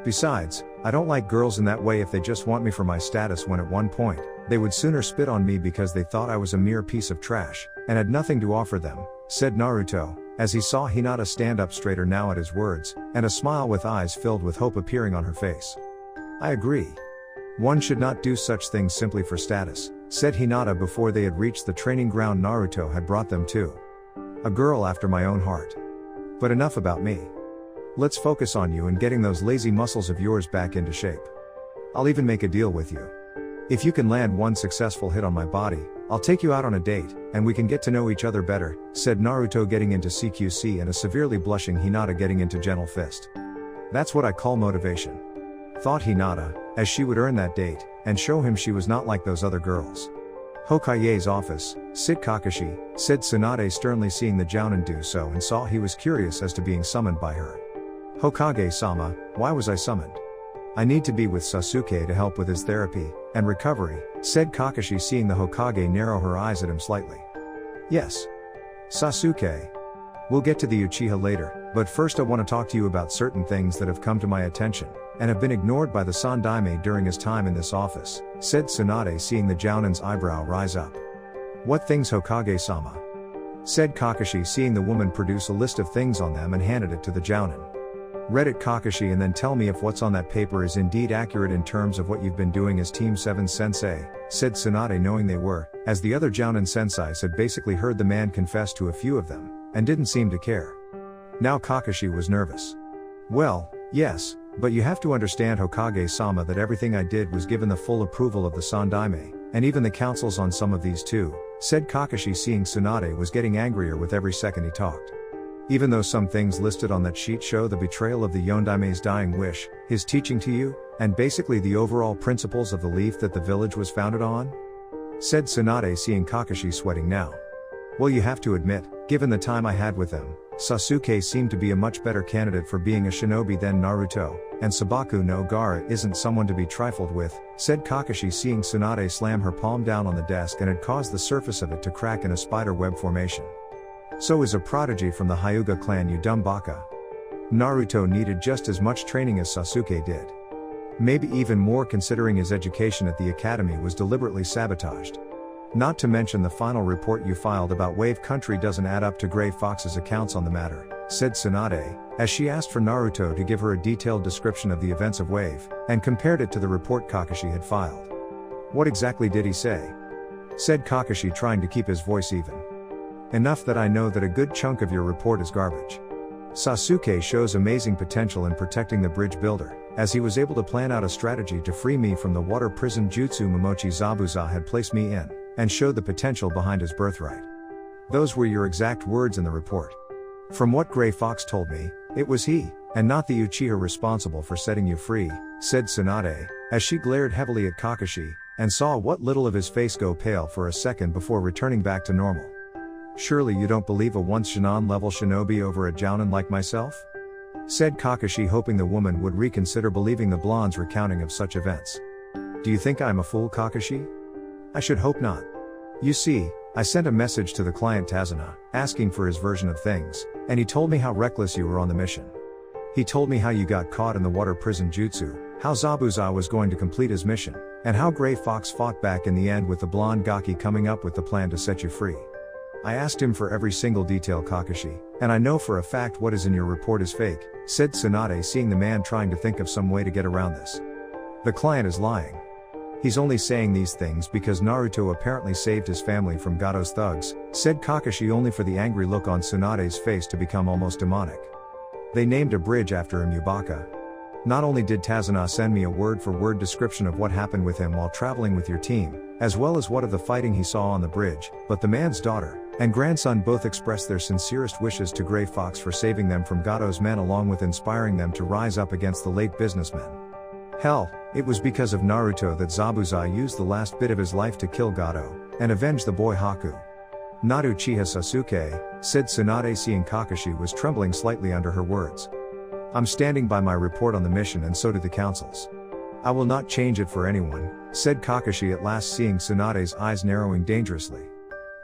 Besides, I don't like girls in that way if they just want me for my status, when at one point, they would sooner spit on me because they thought I was a mere piece of trash, and had nothing to offer them," said Naruto, as he saw Hinata stand up straighter now at his words, and a smile with eyes filled with hope appearing on her face. I agree. One should not do such things simply for status, said Hinata before they had reached the training ground Naruto had brought them to. A girl after my own heart. But enough about me. Let's focus on you and getting those lazy muscles of yours back into shape. I'll even make a deal with you. If you can land one successful hit on my body, I'll take you out on a date, and we can get to know each other better, said Naruto getting into CQC and a severely blushing Hinata getting into gentle fist. That's what I call motivation. Thought Hinata, as she would earn that date, and show him she was not like those other girls. Hokage's office, sit Kakashi, said Tsunade sternly seeing the Jounin do so and saw he was curious as to being summoned by her. Hokage-sama, why was I summoned? I need to be with Sasuke to help with his therapy and recovery, said Kakashi seeing the Hokage narrow her eyes at him slightly. Yes. Sasuke. We'll get to the Uchiha later, but first I want to talk to you about certain things that have come to my attention, and have been ignored by the Sandaime during his time in this office, said Tsunade seeing the Jounin's eyebrow rise up. What things Hokage-sama? Said Kakashi seeing the woman produce a list of things on them and handed it to the Jounin. Read it Kakashi and then tell me if what's on that paper is indeed accurate in terms of what you've been doing as Team 7 sensei, said Tsunade knowing they were, as the other Jounin senseis had basically heard the man confess to a few of them, and didn't seem to care. Now Kakashi was nervous. Well, yes, but you have to understand Hokage-sama that everything I did was given the full approval of the Sandaime, and even the councils on some of these too, said Kakashi seeing Tsunade was getting angrier with every second he talked. Even though some things listed on that sheet show the betrayal of the Yondaime's dying wish, his teaching to you, and basically the overall principles of the leaf that the village was founded on? Said Tsunade seeing Kakashi sweating now. Well, you have to admit, given the time I had with them, Sasuke seemed to be a much better candidate for being a shinobi than Naruto, and Sabaku no Gaara isn't someone to be trifled with, said Kakashi seeing Tsunade slam her palm down on the desk and had caused the surface of it to crack in a spider web formation. So is a prodigy from the Hyuga clan, you dumb baka. Naruto needed just as much training as Sasuke did. Maybe even more considering his education at the academy was deliberately sabotaged. Not to mention the final report you filed about Wave Country doesn't add up to Gray Fox's accounts on the matter, said Tsunade, as she asked for Naruto to give her a detailed description of the events of Wave, and compared it to the report Kakashi had filed. What exactly did he say? Said Kakashi trying to keep his voice even. Enough that I know that a good chunk of your report is garbage. Sasuke shows amazing potential in protecting the bridge builder, as he was able to plan out a strategy to free me from the water prison jutsu Momochi Zabuza had placed me in, and showed the potential behind his birthright. Those were your exact words in the report. From what Gray Fox told me, it was he, and not the Uchiha responsible for setting you free, said Tsunade, as she glared heavily at Kakashi, and saw what little of his face go pale for a second before returning back to normal. Surely you don't believe a once Shin'an-level shinobi over a Jounin like myself? Said Kakashi hoping the woman would reconsider believing the blonde's recounting of such events. Do you think I'm a fool, Kakashi? I should hope not. You see, I sent a message to the client Tazuna, asking for his version of things, and he told me how reckless you were on the mission. He told me how you got caught in the water prison jutsu, how Zabuza was going to complete his mission, and how Gray Fox fought back in the end with the blonde Gaki coming up with the plan to set you free. I asked him for every single detail, Kakashi, and I know for a fact what is in your report is fake, said Tsunade seeing the man trying to think of some way to get around this. The client is lying. He's only saying these things because Naruto apparently saved his family from Gado's thugs, said Kakashi only for the angry look on Tsunade's face to become almost demonic. They named a bridge after him, Yubaka. Not only did Tazuna send me a word-for-word description of what happened with him while traveling with your team, as well as what of the fighting he saw on the bridge, but the man's daughter and grandson both expressed their sincerest wishes to Gray Fox for saving them from Gado's men along with inspiring them to rise up against the late businessmen. Hell, it was because of Naruto that Zabuza used the last bit of his life to kill Gado and avenge the boy Haku. Not Uchiha Sasuke, said Tsunade seeing Kakashi was trembling slightly under her words. I'm standing by my report on the mission and so do the councils. I will not change it for anyone, said Kakashi at last seeing Tsunade's eyes narrowing dangerously.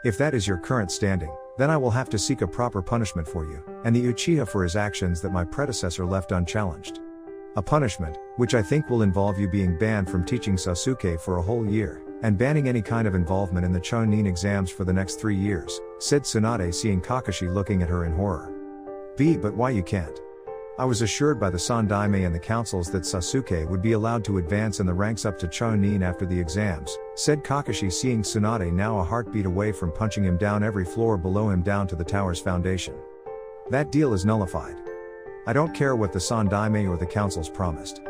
If that is your current standing, then I will have to seek a proper punishment for you, and the Uchiha for his actions that my predecessor left unchallenged. A punishment, which I think will involve you being banned from teaching Sasuke for a whole year, and banning any kind of involvement in the Chunin exams for the next 3 years, said Tsunade seeing Kakashi looking at her in horror. But why you can't? I was assured by the Sandaime and the councils that Sasuke would be allowed to advance in the ranks up to Chunin after the exams, said Kakashi, seeing Tsunade now a heartbeat away from punching him down every floor below him down to the tower's foundation. That deal is nullified. I don't care what the Sandaime or the councils promised.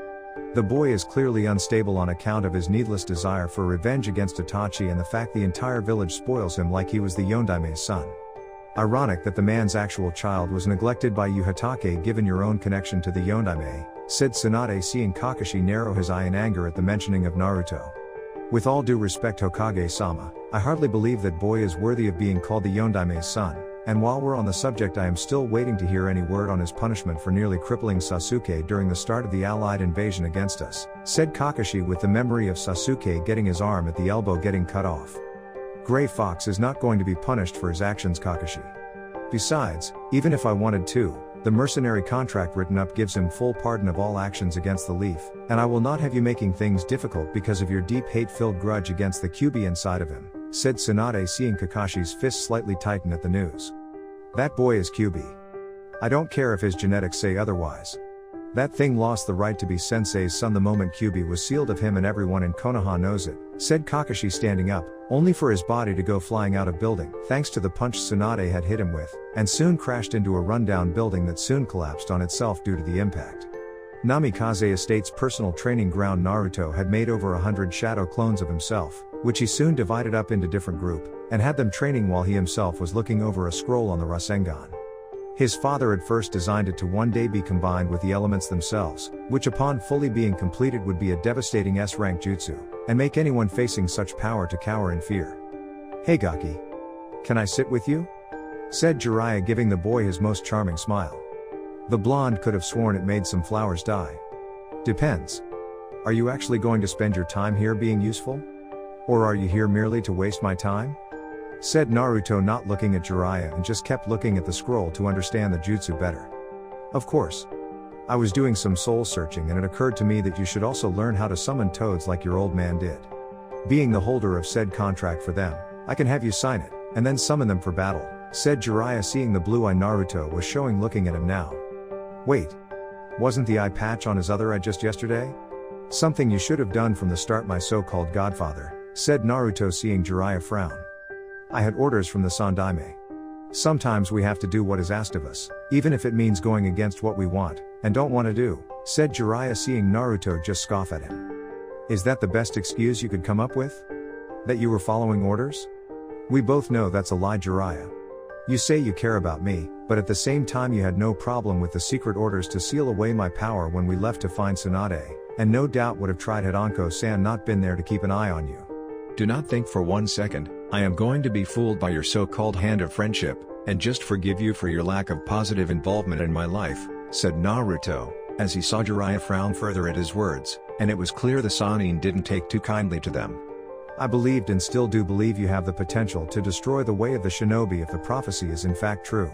The boy is clearly unstable on account of his needless desire for revenge against Itachi and the fact the entire village spoils him like he was the Yondaime's son. Ironic that the man's actual child was neglected by you, Hatake, given your own connection to the Yondaime, said Tsunade, seeing Kakashi narrow his eye in anger at the mentioning of Naruto. With all due respect, Hokage-sama, I hardly believe that boy is worthy of being called the Yondaime's son, and while we're on the subject, I am still waiting to hear any word on his punishment for nearly crippling Sasuke during the start of the allied invasion against us, said Kakashi, with the memory of Sasuke getting his arm at the elbow getting cut off. Gray Fox is not going to be punished for his actions, Kakashi. Besides, even if I wanted to, the mercenary contract written up gives him full pardon of all actions against the Leaf, and I will not have you making things difficult because of your deep hate-filled grudge against the Kyuubi inside of him, said Tsunade, seeing Kakashi's fist slightly tighten at the news. That boy is Kyuubi. I don't care if his genetics say otherwise. That thing lost the right to be Sensei's son the moment Kyuubi was sealed of him, and everyone in Konoha knows it, said Kakashi, standing up, only for his body to go flying out of building, thanks to the punch Tsunade had hit him with, and soon crashed into a rundown building that soon collapsed on itself due to the impact. Namikaze Estate's personal training ground, Naruto had made over 100 shadow clones of himself, which he soon divided up into different groups, and had them training while he himself was looking over a scroll on the Rasengan. His father had first designed it to one day be combined with the elements themselves, which upon fully being completed would be a devastating S-rank jutsu, and make anyone facing such power to cower in fear. "Hey Gaki. Can I sit with you?" said Jiraiya, giving the boy his most charming smile. The blonde could have sworn it made some flowers die. "Depends. Are you actually going to spend your time here being useful? Or are you here merely to waste my time?" said Naruto, not looking at Jiraiya and just kept looking at the scroll to understand the jutsu better. "Of course. I was doing some soul searching and it occurred to me that you should also learn how to summon toads like your old man did. Being the holder of said contract for them, I can have you sign it, and then summon them for battle," said Jiraiya, seeing the blue eye Naruto was showing looking at him now. "Wait. Wasn't the eye patch on his other eye just yesterday? Something you should have done from the start, my so-called godfather," said Naruto, seeing Jiraiya frown. "I had orders from the Sandaime. Sometimes we have to do what is asked of us, even if it means going against what we want, and don't want to do," said Jiraiya, seeing Naruto just scoff at him. "Is that the best excuse you could come up with? That you were following orders? We both know that's a lie, Jiraiya. You say you care about me, but at the same time you had no problem with the secret orders to seal away my power when we left to find Tsunade, and no doubt would have tried had Anko-san not been there to keep an eye on you. Do not think for 1 second, I am going to be fooled by your so-called hand of friendship, and just forgive you for your lack of positive involvement in my life," said Naruto, as he saw Jiraiya frown further at his words, and it was clear the Sannin didn't take too kindly to them. "I believed and still do believe you have the potential to destroy the way of the shinobi if the prophecy is in fact true.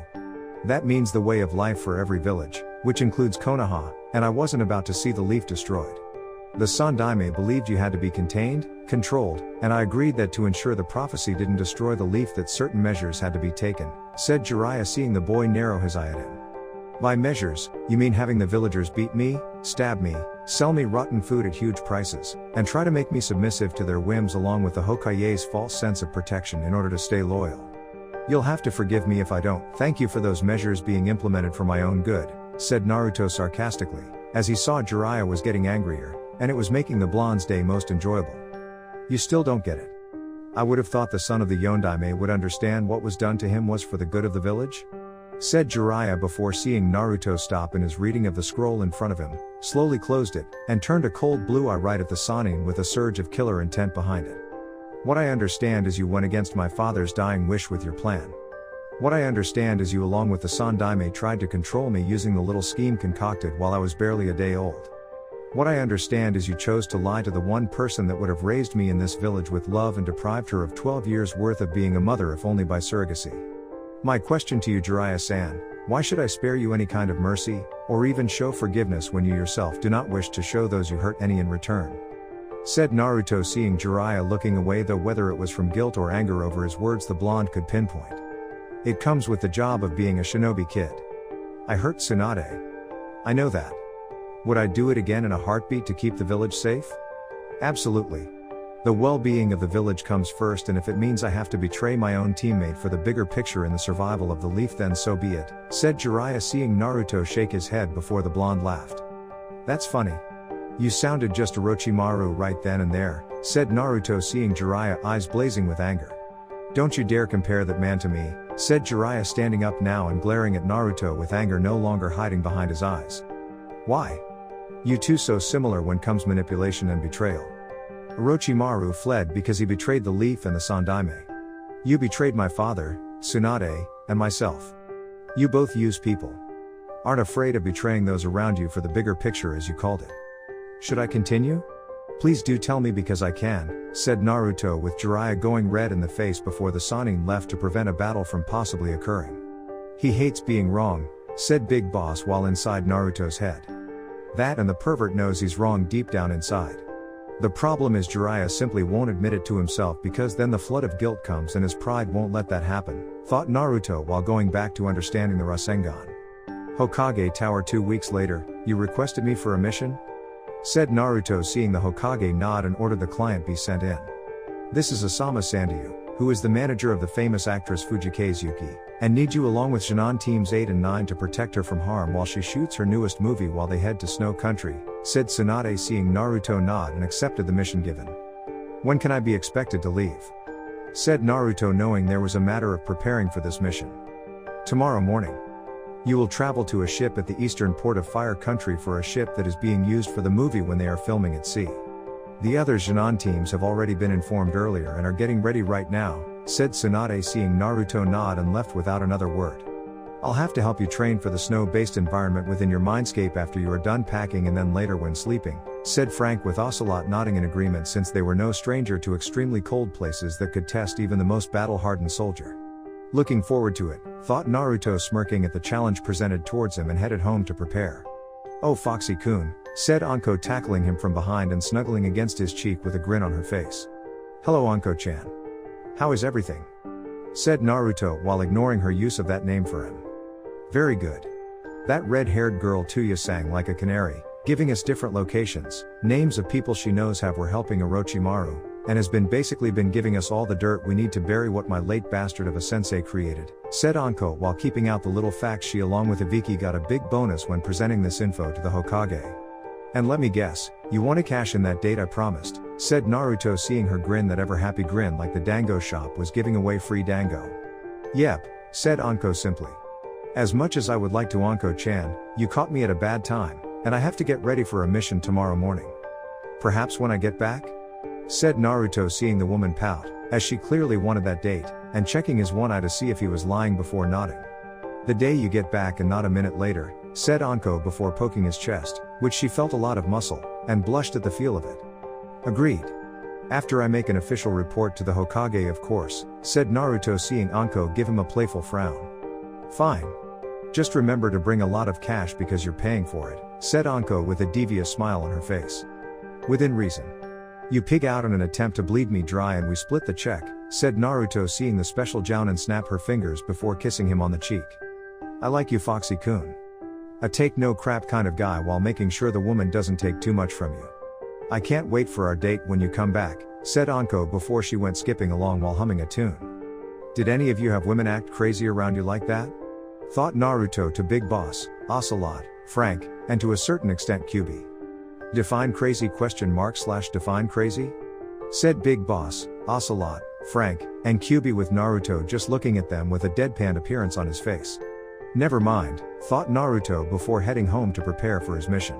That means the way of life for every village, which includes Konoha, and I wasn't about to see the leaf destroyed. The Sandaime believed you had to be contained, controlled, and I agreed that to ensure the prophecy didn't destroy the leaf that certain measures had to be taken," said Jiraiya, seeing the boy narrow his eye at him. "By measures, you mean having the villagers beat me, stab me, sell me rotten food at huge prices, and try to make me submissive to their whims along with the Hokage's false sense of protection in order to stay loyal. You'll have to forgive me if I don't thank you for those measures being implemented for my own good," said Naruto sarcastically, as he saw Jiraiya was getting angrier, and it was making the blonde's day most enjoyable. "You still don't get it? I would have thought the son of the Yondaime would understand what was done to him was for the good of the village?" said Jiraiya, before seeing Naruto stop in his reading of the scroll in front of him, slowly closed it, and turned a cold blue eye right at the Sannin with a surge of killer intent behind it. "What I understand is you went against my father's dying wish with your plan. What I understand is you along with the Sandaime tried to control me using the little scheme concocted while I was barely a day old. What I understand is you chose to lie to the one person that would have raised me in this village with love and deprived her of 12 years worth of being a mother if only by surrogacy. My question to you, Jiraiya-san, why should I spare you any kind of mercy, or even show forgiveness when you yourself do not wish to show those you hurt any in return?" said Naruto, seeing Jiraiya looking away, though whether it was from guilt or anger over his words the blonde could pinpoint. "It comes with the job of being a shinobi kid. I hurt Tsunade. I know that. Would I do it again in a heartbeat to keep the village safe? Absolutely. The well-being of the village comes first, and if it means I have to betray my own teammate for the bigger picture in the survival of the leaf, then so be it, said Jiraiya, seeing Naruto shake his head before the blonde laughed. That's funny. You sounded just Orochimaru right then and there, said Naruto, seeing Jiraiya eyes blazing with anger. Don't you dare compare that man to me, said Jiraiya, standing up now and glaring at Naruto with anger no longer hiding behind his eyes. Why? You two so similar when comes manipulation and betrayal. Orochimaru fled because he betrayed the leaf and the Sandaime. You betrayed my father, Tsunade, and myself. You both use people. Aren't afraid of betraying those around you for the bigger picture, as you called it. Should I continue? Please do tell me, because I can, said Naruto, with Jiraiya going red in the face before the Sannin left to prevent a battle from possibly occurring. He hates being wrong, said Big Boss while inside Naruto's head. That and the pervert knows he's wrong deep down inside. The problem is Jiraiya simply won't admit it to himself, because then the flood of guilt comes and his pride won't let that happen, thought Naruto while going back to understanding the Rasengan. Hokage Tower 2 weeks later, you requested me for a mission? Said Naruto, seeing the Hokage nod and ordered the client be sent in. This is Asama Sandayu, who is the manager of the famous actress Fujikazuki, and needs you along with Shinon Teams 8 and 9 to protect her from harm while she shoots her newest movie while they head to Snow Country, said Tsunade, seeing Naruto nod and accepted the mission given. When can I be expected to leave? Said Naruto, knowing there was a matter of preparing for this mission. Tomorrow morning. You will travel to a ship at the eastern port of Fire Country for a ship that is being used for the movie when they are filming at sea. The other Shinon teams have already been informed earlier and are getting ready right now, said Tsunade, seeing Naruto nod and left without another word. I'll have to help you train for the snow-based environment within your mindscape after you are done packing and then later when sleeping, said Frank, with Ocelot nodding in agreement, since they were no stranger to extremely cold places that could test even the most battle-hardened soldier. Looking forward to it, thought Naruto, smirking at the challenge presented towards him, and headed home to prepare. Oh, Foxy-kun, said Anko, tackling him from behind and snuggling against his cheek with a grin on her face. Hello, Anko-chan. How is everything? Said Naruto while ignoring her use of that name for him. Very good. That red-haired girl Tuya sang like a canary, giving us different locations, names of people she knows were helping Orochimaru, and has basically been giving us all the dirt we need to bury what my late bastard of a sensei created, said Anko, while keeping out the little fact she along with Ibiki got a big bonus when presenting this info to the Hokage. And let me guess, you want to cash in that date I promised, said Naruto, seeing her grin, that ever-happy grin like the dango shop was giving away free dango. Yep, said Anko simply. As much as I would like to, Anko-chan, you caught me at a bad time, and I have to get ready for a mission tomorrow morning. Perhaps when I get back? Said Naruto, seeing the woman pout, as she clearly wanted that date, and checking his one eye to see if he was lying before nodding. The day you get back and not a minute later, said Anko before poking his chest, which she felt a lot of muscle, and blushed at the feel of it. Agreed. After I make an official report to the Hokage, of course, said Naruto, seeing Anko give him a playful frown. Fine. Just remember to bring a lot of cash because you're paying for it, said Anko with a devious smile on her face. Within reason. You pig out in an attempt to bleed me dry and we split the check, said Naruto, seeing the special Jounin snap her fingers before kissing him on the cheek. I like you, Foxy-kun. A take no crap kind of guy while making sure the woman doesn't take too much from you. I can't wait for our date when you come back, said Anko before she went skipping along while humming a tune. Did any of you have women act crazy around you like that? Thought Naruto to Big Boss, Ocelot, Frank, and to a certain extent Kyubi. Define crazy ? Define crazy? Said Big Boss, Ocelot, Frank, and Kyubi, with Naruto just looking at them with a deadpan appearance on his face. Never mind, thought Naruto before heading home to prepare for his mission.